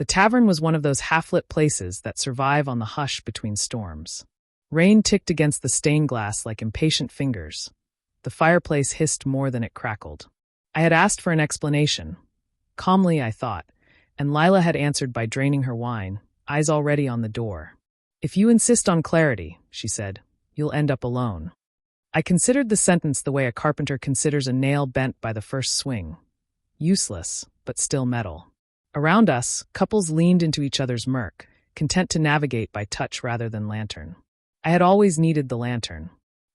The tavern was one of those half-lit places that survive on the hush between storms. Rain ticked against the stained glass like impatient fingers. The fireplace hissed more than it crackled. I had asked for an explanation. Calmly, I thought, and Lila had answered by draining her wine, eyes already on the door. "If you insist on clarity," she said, "you'll end up alone." I considered the sentence the way a carpenter considers a nail bent by the first swing. Useless, but still metal. Around us, couples leaned into each other's murk, content to navigate by touch rather than lantern. I had always needed the lantern.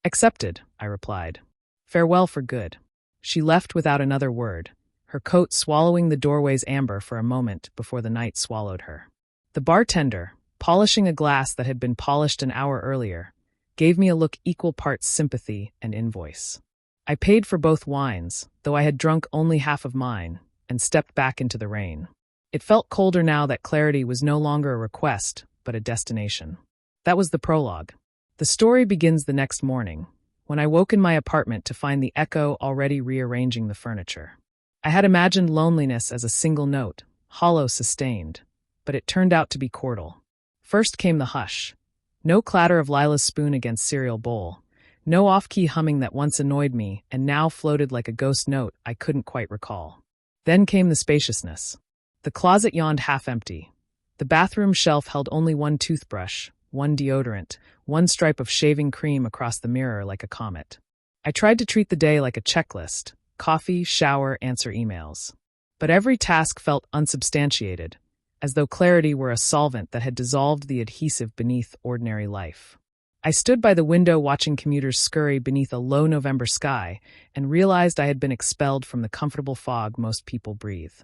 "Accepted," I replied. "Farewell for good." She left without another word, her coat swallowing the doorway's amber for a moment before the night swallowed her. The bartender, polishing a glass that had been polished an hour earlier, gave me a look equal parts sympathy and invoice. I paid for both wines, though I had drunk only half of mine, and stepped back into the rain. It felt colder now that clarity was no longer a request, but a destination. That was the prologue. The story begins the next morning, when I woke in my apartment to find the echo already rearranging the furniture. I had imagined loneliness as a single note, hollow sustained, but it turned out to be chordal. First came the hush. No clatter of Lila's spoon against cereal bowl, no off-key humming that once annoyed me and now floated like a ghost note I couldn't quite recall. Then came the spaciousness. The closet yawned half-empty. The bathroom shelf held only one toothbrush, one deodorant, one stripe of shaving cream across the mirror like a comet. I tried to treat the day like a checklist: coffee, shower, answer emails. But every task felt unsubstantiated, as though clarity were a solvent that had dissolved the adhesive beneath ordinary life. I stood by the window watching commuters scurry beneath a low November sky and realized I had been expelled from the comfortable fog most people breathe.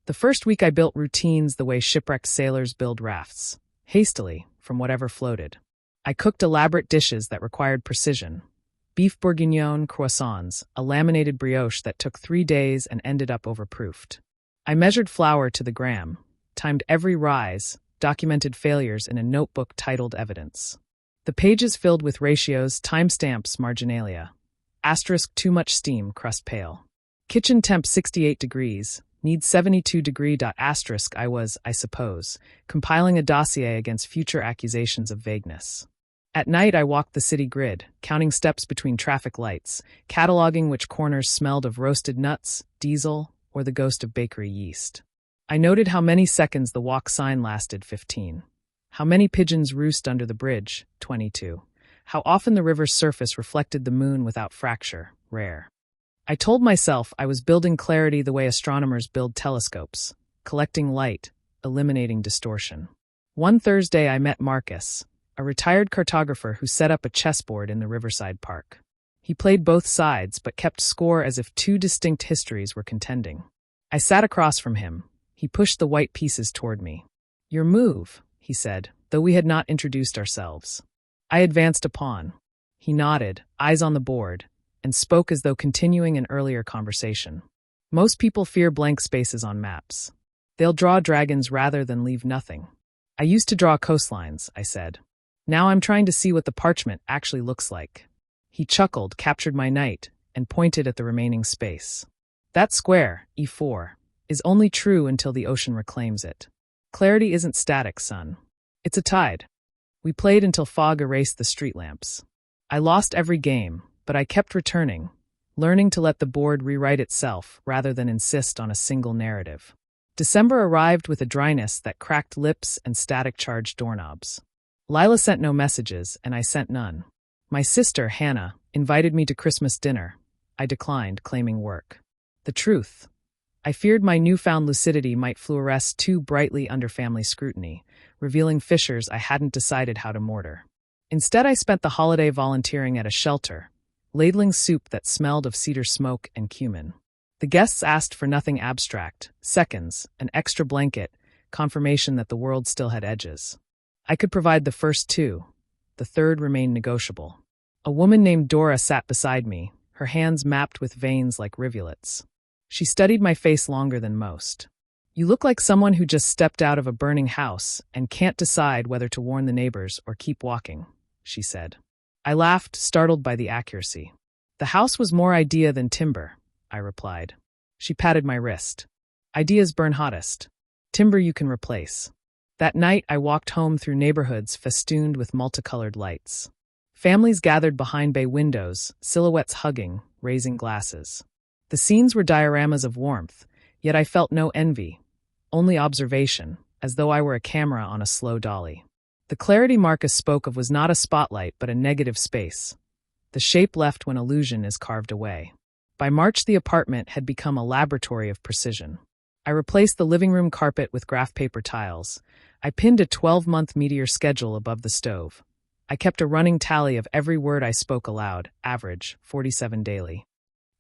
The first week I built routines the way shipwrecked sailors build rafts, hastily, from whatever floated. I cooked elaborate dishes that required precision. Beef bourguignon croissants, a laminated brioche that took 3 days and ended up overproofed. I measured flour to the gram, timed every rise, documented failures in a notebook titled Evidence. The pages filled with ratios, timestamps, marginalia. Asterisk too much steam, crust pale. Kitchen temp 68 degrees, needs 72 degree. Asterisk I was, I suppose, compiling a dossier against future accusations of vagueness. At night I walked the city grid, counting steps between traffic lights, cataloging which corners smelled of roasted nuts, diesel, or the ghost of bakery yeast. I noted how many seconds the walk sign lasted, 15. How many pigeons roost under the bridge, 22. How often the river's surface reflected the moon without fracture, rare. I told myself I was building clarity the way astronomers build telescopes, collecting light, eliminating distortion. One Thursday I met Marcus, a retired cartographer who set up a chessboard in the Riverside Park. He played both sides but kept score as if two distinct histories were contending. I sat across from him. He pushed the white pieces toward me. "Your move," he said, though we had not introduced ourselves. I advanced a pawn. He nodded, eyes on the board, and spoke as though continuing an earlier conversation. "Most people fear blank spaces on maps. They'll draw dragons rather than leave nothing. I used to draw coastlines," I said. "Now I'm trying to see what the parchment actually looks like." He chuckled, captured my knight, and pointed at the remaining space. "That square, E4, is only true until the ocean reclaims it. Clarity isn't static, son. It's a tide." We played until fog erased the street lamps. I lost every game, but I kept returning, learning to let the board rewrite itself rather than insist on a single narrative. December arrived with a dryness that cracked lips and static-charged doorknobs. Lila sent no messages, and I sent none. My sister, Hannah, invited me to Christmas dinner. I declined, claiming work. The truth. I feared my newfound lucidity might fluoresce too brightly under family scrutiny, revealing fissures I hadn't decided how to mortar. Instead, I spent the holiday volunteering at a shelter, ladling soup that smelled of cedar smoke and cumin. The guests asked for nothing abstract: seconds, an extra blanket, confirmation that the world still had edges. I could provide the first two. The third remained negotiable. A woman named Dora sat beside me, her hands mapped with veins like rivulets. She studied my face longer than most. "You look like someone who just stepped out of a burning house and can't decide whether to warn the neighbors or keep walking," she said. I laughed, startled by the accuracy. "The house was more idea than timber," I replied. She patted my wrist. "Ideas burn hottest." timber you can replace. That night, I walked home through neighborhoods festooned with multicolored lights. Families gathered behind bay windows, silhouettes hugging, raising glasses. The scenes were dioramas of warmth, yet I felt no envy, only observation, as though I were a camera on a slow dolly. The clarity Marcus spoke of was not a spotlight but a negative space, the shape left when illusion is carved away. By March, the apartment had become a laboratory of precision. I replaced the living room carpet with graph paper tiles. I pinned a 12-month meteor schedule above the stove. I kept a running tally of every word I spoke aloud, average, 47 daily.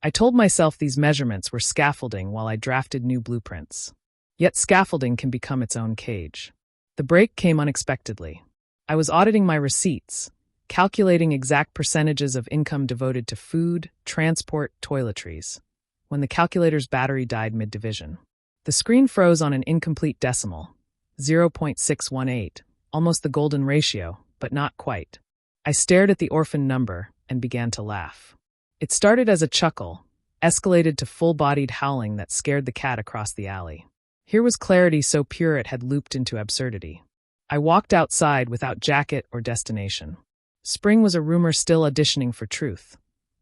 I told myself these measurements were scaffolding while I drafted new blueprints. Yet scaffolding can become its own cage. The break came unexpectedly. I was auditing my receipts, calculating exact percentages of income devoted to food, transport, toiletries, when the calculator's battery died mid-division. The screen froze on an incomplete decimal, 0.618, almost the golden ratio, but not quite. I stared at the orphan number and began to laugh. It started as a chuckle, escalated to full-bodied howling that scared the cat across the alley. Here was clarity so pure it had looped into absurdity. I walked outside without jacket or destination. Spring was a rumor still auditioning for truth.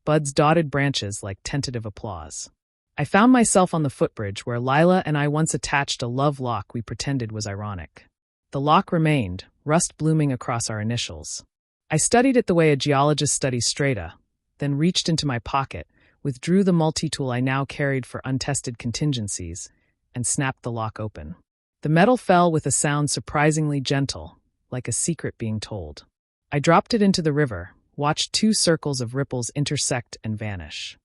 Buds dotted branches like tentative applause. I found myself on the footbridge where Lila and I once attached a love lock we pretended was ironic. The lock remained, rust blooming across our initials. I studied it the way a geologist studies strata, then reached into my pocket, withdrew the multi-tool I now carried for untested contingencies, and snapped the lock open. The metal fell with a sound surprisingly gentle, like a secret being told. I dropped it into the river, watched 2 circles of ripples intersect and vanish.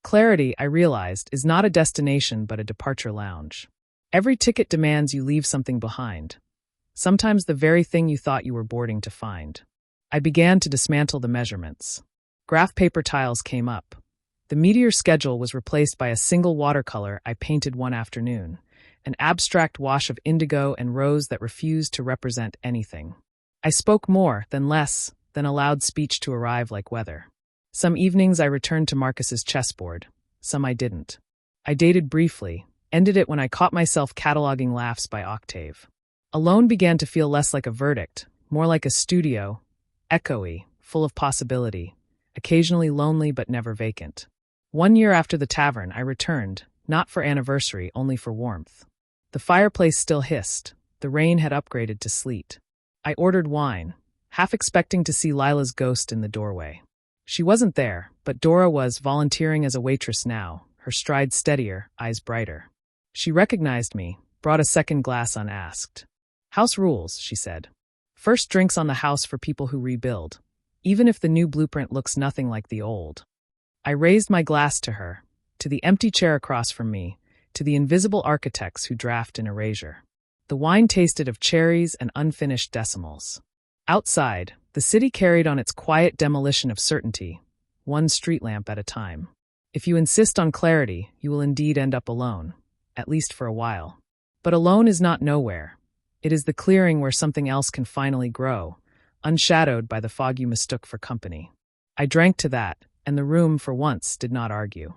Clarity, I realized, is not a destination but a departure lounge. Every ticket demands you leave something behind, sometimes the very thing you thought you were boarding to find. I began to dismantle the measurements. Graph paper tiles came up. The meteor schedule was replaced by a single watercolor I painted one afternoon, an abstract wash of indigo and rose that refused to represent anything. I spoke more, then less, then allowed speech to arrive like weather. Some evenings I returned to Marcus's chessboard, some I didn't. I dated briefly, ended it when I caught myself cataloging laughs by octave. Alone began to feel less like a verdict, more like a studio, echoey, full of possibility, occasionally lonely but never vacant. 1 year after the tavern, I returned, not for anniversary, only for warmth. The fireplace still hissed. The rain had upgraded to sleet. I ordered wine, half expecting to see Lila's ghost in the doorway. She wasn't there, but Dora was, volunteering as a waitress now, her stride steadier, eyes brighter. She recognized me, brought a second glass unasked. "House rules," she said. "First drinks on the house for people who rebuild, even if the new blueprint looks nothing like the old." I raised my glass to her, to the empty chair across from me, to the invisible architects who draft in erasure. The wine tasted of cherries and unfinished decimals. Outside, the city carried on its quiet demolition of certainty, one street lamp at a time. If you insist on clarity, you will indeed end up alone, at least for a while. But alone is not nowhere. It is the clearing where something else can finally grow, unshadowed by the fog you mistook for company. I drank to that, and the room, for once, did not argue.